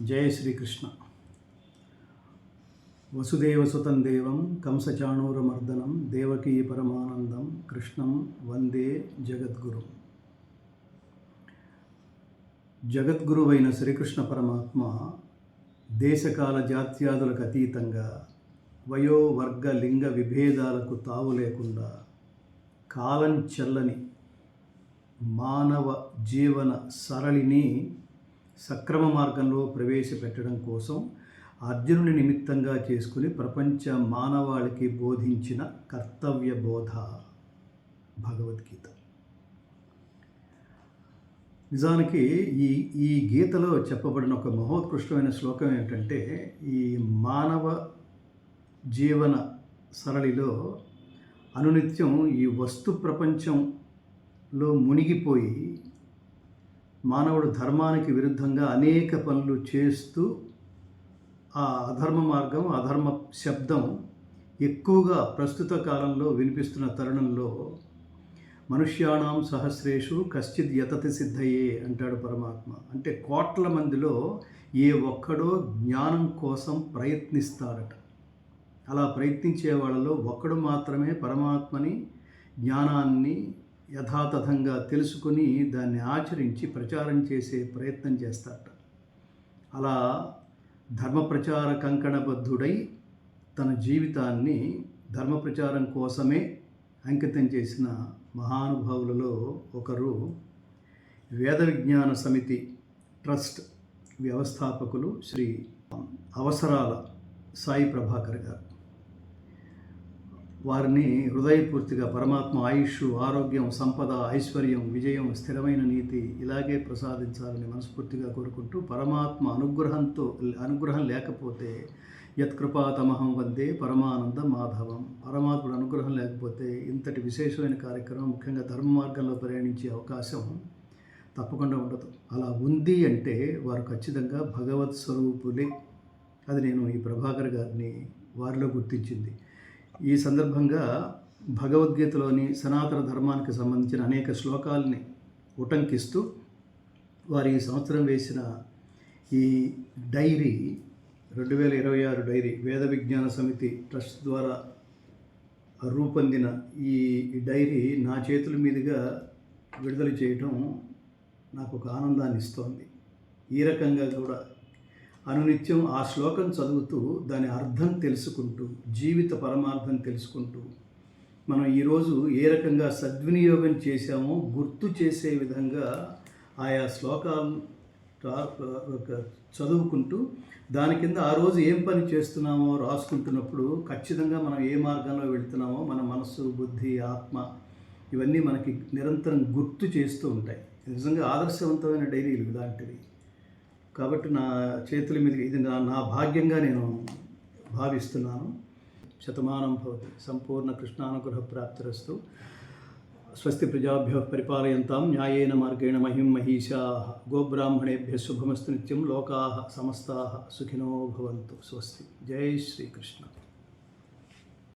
జయ శ్రీకృష్ణ. వసుదేవసుతం దేవం కంసచాణూరమర్దనం దేవకీ పరమానందం కృష్ణం వందే జగద్గురు. జగద్గురువైన శ్రీకృష్ణ పరమాత్మ దేశకాల జాత్యాదులకు అతీతంగా వయో వర్గ లింగ విభేదాలకు తావు లేకుండా కాలం చెల్లని మానవ జీవన సరళిని సక్రమ మార్గంలో ప్రవేశపెట్టడం కోసం అర్జునుని నిమిత్తంగా చేసుకుని ప్రపంచ మానవాళికి బోధించిన కర్తవ్య బోధ భగవద్గీత. నిజానికి ఈ గీతలో చెప్పబడిన ఒక మహోత్కృష్టమైన శ్లోకం ఏంటంటే, ఈ మానవ జీవన సరళిలో అనునిత్యం ఈ వస్తు ప్రపంచంలో మునిగిపోయి మానవుడు ధర్మానికి విరుద్ధంగా అనేక పనులు చేస్తూ ఆ అధర్మ మార్గం, అధర్మ శబ్దం ఎక్కువగా ప్రస్తుత కాలంలో వినిపిస్తున్న తరుణంలో మనుష్యాణం సహస్రేషు కశ్చిద్ యతతి సిద్ధయే అంటాడు పరమాత్మ. అంటే కోట్ల మందిలో ఏ ఒక్కడో జ్ఞానం కోసం ప్రయత్నిస్తాడట. అలా ప్రయత్నించే వాళ్ళలో ఒక్కడు మాత్రమే పరమాత్మని, జ్ఞానాన్ని యథాతథంగా తెలుసుకుని దాన్ని ఆచరించి ప్రచారం చేసే ప్రయత్నం చేస్తాడట. అలా ధర్మ ప్రచార కంకణబద్ధుడై తన జీవితాన్ని ధర్మ ప్రచారం కోసమే అంకితం చేసిన మహానుభావులలో ఒకరు వేద విజ్ఞాన సమితి ట్రస్ట్ వ్యవస్థాపకులు శ్రీ అవసరాల సాయి ప్రభాకర్ గారు. వారిని హృదయపూర్తిగా పరమాత్మ ఆయుష్, ఆరోగ్యం, సంపద, ఐశ్వర్యం, విజయం, స్థిరమైన నీతి ఇలాగే ప్రసాదించాలని మనస్ఫూర్తిగా కోరుకుంటూ, పరమాత్మ అనుగ్రహం లేకపోతే యత్కృపాతమహం వందే పరమానంద మాధవం. పరమాత్ముడు అనుగ్రహం లేకపోతే ఇంతటి విశేషమైన కార్యక్రమం, ముఖ్యంగా ధర్మ మార్గంలో ప్రయాణించే అవకాశం తప్పకుండా ఉండదు. అలా ఉంది అంటే వారు ఖచ్చితంగా భగవత్ స్వరూపులే. అది నేను ఈ ప్రభాకర్ గారిని వారిలో గుర్తించింది. ఈ సందర్భంగా భగవద్గీతలోని సనాతన ధర్మానికి సంబంధించిన అనేక శ్లోకాలని ఉటంకిస్తూ వారి ఈ సంవత్సరం వేసిన ఈ డైరీ 2026 డైరీ వేద విజ్ఞాన సమితి ట్రస్ట్ ద్వారా రూపొందిన ఈ డైరీ నా చేతుల మీదుగా విడుదల చేయటం నాకు ఒక ఆనందాన్ని ఇస్తోంది. ఈ రకంగా కూడా అనునిత్యం ఆ శ్లోకం చదువుతూ దాని అర్థం తెలుసుకుంటూ, జీవిత పరమార్థం తెలుసుకుంటూ, మనం ఈరోజు ఏ రకంగా సద్వినియోగం చేశామో గుర్తు చేసే విధంగా ఆయా శ్లోకాలను చదువుకుంటూ దాని కింద ఆ రోజు ఏం పని చేస్తున్నామో రాసుకుంటున్నప్పుడు ఖచ్చితంగా మనం ఏ మార్గంలో వెళుతున్నామో మన మనస్సు, బుద్ధి, ఆత్మ ఇవన్నీ మనకి నిరంతరం గుర్తు చేస్తూ ఉంటాయి. నిజంగా ఆదర్శవంతమైన డైరీలు ఇలాంటివి. కాబట్టి నా చేతుల మీద ఇది నా భాగ్యంగా నేను భావిస్తున్నాను. శతమానం భవతి. సంపూర్ణ కృష్ణానుగ్రహ ప్రాప్తిరస్తు. స్వస్తి ప్రజాభ్యః పరిపాలయంతాం న్యాయేన మార్గేణ మహిం మహిషాః. గోబ్రాహ్మణేభ్యः శుభమస్తు నిత్యం. లోకాః సమస్తాః సుఖినో భవంతు. స్వస్తి. జై శ్రీకృష్ణ.